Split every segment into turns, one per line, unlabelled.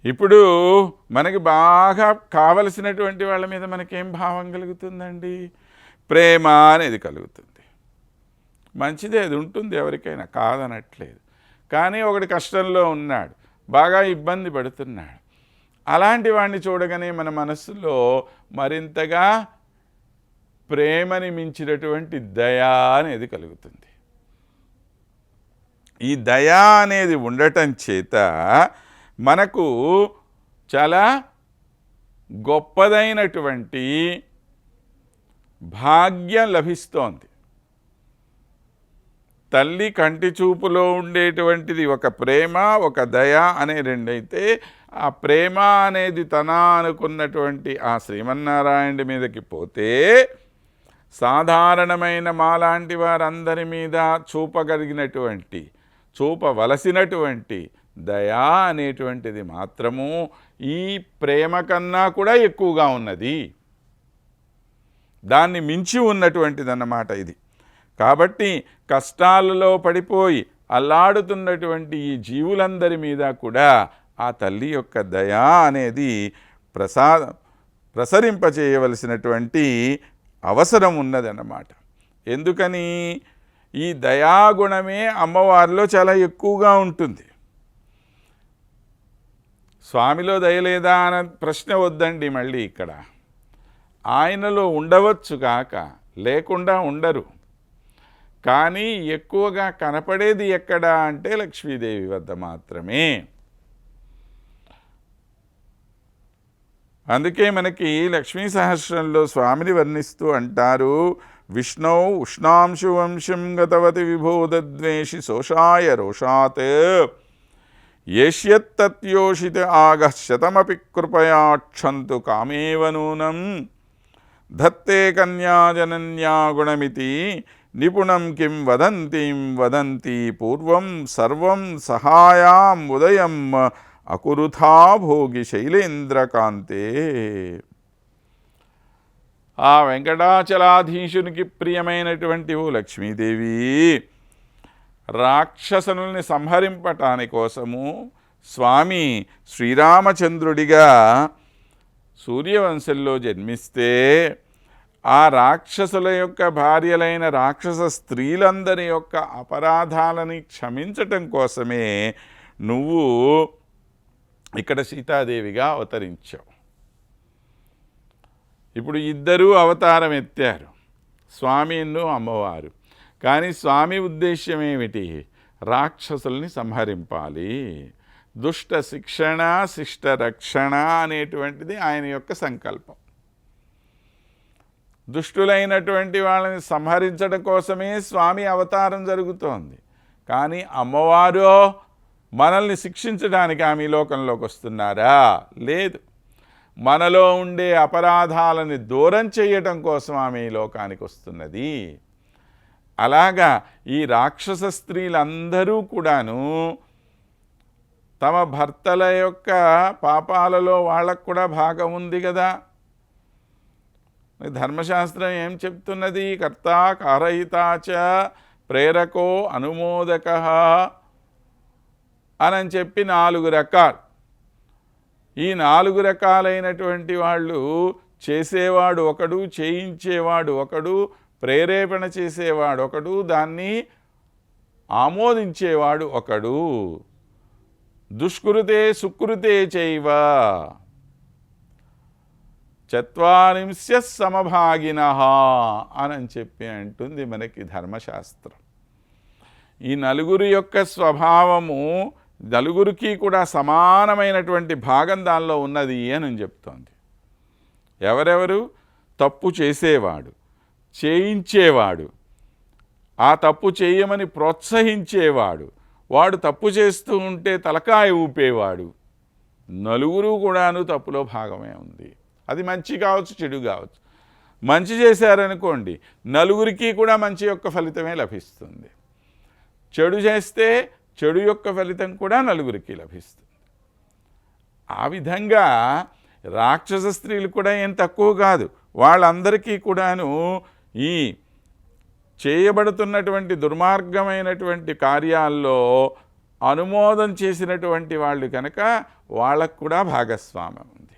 ఇప్పుడు మనకి బాగా కావలసినటువంటి వాళ్ళ మీద మనకేం భావం కలుగుతుందండి? ప్రేమ అనేది కలుగుతుంది. మంచిదే, అది ఉంటుంది ఎవరికైనా, కాదనట్లేదు. కానీ ఒకటి కష్టంలో ఉన్నాడు, బాగా ఇబ్బంది పడుతున్నాడు. అలాంటి వాడిని చూడగానే మన మనస్సులో మరింతగా ప్రేమని మించినటువంటి దయ అనేది కలుగుతుంది. ఈ దయ అనేది ఉండటం చేత మనకు చాలా గొప్పదైనటువంటి భాగ్యం లభిస్తోంది. తల్లి కంటి చూపులో ఉండేటువంటిది ఒక ప్రేమ, ఒక దయ అనే రెండైతే, ఆ ప్రేమ అనేది తన అనుకున్నటువంటి ఆ శ్రీమన్నారాయణుడి మీదకి పోతే సాధారణమైన మాలాంటి వారందరి మీద చూపవలసినటువంటి దయా అనేటువంటిది మాత్రము ఈ ప్రేమ కన్నా కూడా ఎక్కువగా ఉన్నది, దాన్ని మించి ఉన్నటువంటిది అన్నమాట ఇది. కాబట్టి కష్టాలలో పడిపోయి అల్లాడుతున్నటువంటి ఈ జీవులందరి మీద కూడా ఆ తల్లి యొక్క దయా అనేది ప్రసరింపచేయవలసినటువంటి అవసరం ఉన్నదన్నమాట. ఎందుకని? ఈ దయాగుణమే అమ్మవారిలో చాలా ఎక్కువగా ఉంటుంది. స్వామిలో దయలేదా అన్న ప్రశ్న వద్దండి. మళ్ళీ ఇక్కడ ఆయనలో ఉండవచ్చు కాక లేకుండా ఉండరు. కానీ ఎక్కువగా కనపడేది ఎక్కడ అంటే లక్ష్మీదేవి వద్ద మాత్రమే. అందుకే మనకి లక్ష్మీ సహస్రంలో స్వామిని వర్ణిస్తూ అంటారు, విష్ణౌ ఉష్ణాంశు వంశం గతవతి విభోదద్వేషి శోషాయ రోషాత్ ఏష్యత్తత్యోషిత ఆగః శతమపి కృపయాక్షంతు కామేవ నూనం ధత్తే కన్యాజనన్యా గుణమితి నిపుణం కిం వదంతి పూర్వం సర్వం సహాయాం ఉదయం అకురుథా భోగి శైలేంద్రకాంతే. ఆ వెంకటాచలాధీశునికి ప్రియమైనటువంటి ఓ లక్ష్మీదేవి, రాక్షసుల్ని సంహరింపటాని కోసము స్వామి శ్రీరామచంద్రుడిగా సూర్యవంశంలో జన్మిస్తే ఆ రాక్షసుల యొక్క భార్యలైన రాక్షస స్త్రీలందరి యొక్క అపరాధాలని క్షమించటం కోసమే నువ్వు ఇక్కడ సీతాదేవిగా అవతరించావు. ఇప్పుడు ఇద్దరూ అవతారం ఎత్తారు, స్వామిను అమ్మవారు. కానీ స్వామి ఉద్దేశ్యం ఏమిటి? రాక్షసుల్ని సంహరింపాలి. దుష్ట శిక్షణ, శిష్ట రక్షణ అనేటువంటిది ఆయన యొక్క సంకల్పం. దుష్టులైనటువంటి వాళ్ళని సంహరించడం కోసమే స్వామి అవతారం జరుగుతోంది. కానీ అమ్మవారు మనల్ని శిక్షించడానికి ఆమె లోకంలోకి వస్తున్నారా? లేదు. మనలో ఉండే అపరాధాలని దూరం చేయటం కోసం ఆమె ఈ లోకానికి వస్తున్నది. అలాగా ఈ రాక్షస స్త్రీలందరూ కూడాను తమ భర్తల యొక్క పాపాలలో వాళ్ళకు కూడా భాగం ఉంది కదా. ధర్మశాస్త్రం ఏం చెప్తున్నది? కర్త కారయితాచ ప్రేరకో అనుమోదక అని చెప్పి 4 రకాలు. ఈ 4 రకాలైనటువంటి వాళ్ళు, చేసేవాడు ఒకడు, చేయించేవాడు ఒకడు, ప్రేరేపణ చేసేవాడు ఒకడు, దాన్ని ఆమోదించేవాడు ఒకడు. దుష్కృతే సుకృతే చైవ చత్వారింశ్య సమభాగినః అని చెప్పి అంటుంది మనకి ధర్మశాస్త్రం. ఈ నలుగురి యొక్క స్వభావము నలుగురికి కూడా సమానమైనటువంటి భాగం దానిలో ఉన్నది అని చెప్తోంది. ఎవరెవరు? తప్పు చేసేవాడు, చేయించేవాడు, ఆ తప్పు చేయమని ప్రోత్సహించేవాడు, వాడు తప్పు చేస్తూ ఉంటే తలకాయ ఊపేవాడు. నలుగురు కూడాను తప్పులో భాగమే ఉంది. అది మంచి కావచ్చు, చెడు కావచ్చు. మంచి చేశారనుకోండి, నలుగురికి కూడా మంచి యొక్క ఫలితమే లభిస్తుంది. చెడు చేస్తే చెడు యొక్క ఫలితం కూడా నలుగురికి లభిస్తుంది. ఆ విధంగా రాక్షస స్త్రీలు కూడా ఏం తక్కువ కాదు. వాళ్ళందరికీ కూడాను ఈ చేయబడుతున్నటువంటి దుర్మార్గమైనటువంటి కార్యాల్లో అనుమోదం చేసినటువంటి వాళ్ళు కనుక వాళ్ళకు కూడా భాగస్వామ్యం ఉంది.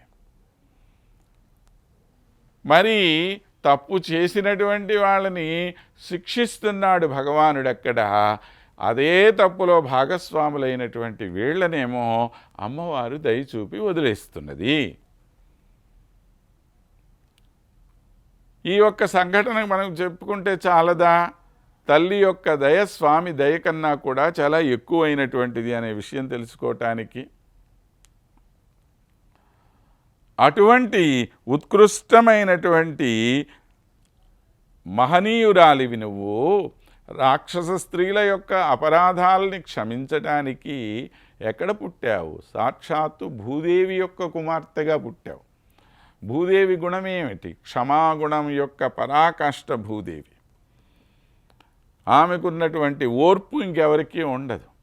మరి తప్పు చేసినటువంటి వాళ్ళని శిక్షిస్తున్నాడు భగవానుడు అక్కడ. అదే తప్పులో భాగస్వాములైనటువంటి వీళ్ళనేమో అమ్మవారు దయ చూపి వదిలేస్తున్నది. ఈ ఒక్క సంఘటన మనం చెప్పుకుంటే చాలదా? తల్లి యొక్క దయ స్వామి దయ కన్నా కూడా చాలా ఎక్కువైనటువంటిది అనే విషయం తెలుసుకోవటానికి. అటువంటి ఉత్కృష్టమైనటువంటి మహనీయురాలివి నువ్వు. రాక్షస స్త్రీల యొక్క అపరాధాలని క్షమించటానికి ఎక్కడ పుట్టావు? సాక్షాత్తు భూదేవి యొక్క కుమార్తెగా పుట్టావు. భూదేవి గుణమేమిటి? క్షమాగుణం యొక్క పరాకాష్ఠ భూదేవి. ఆమెకున్నటువంటి ఓర్పు ఇంకెవరికీ ఉండదు.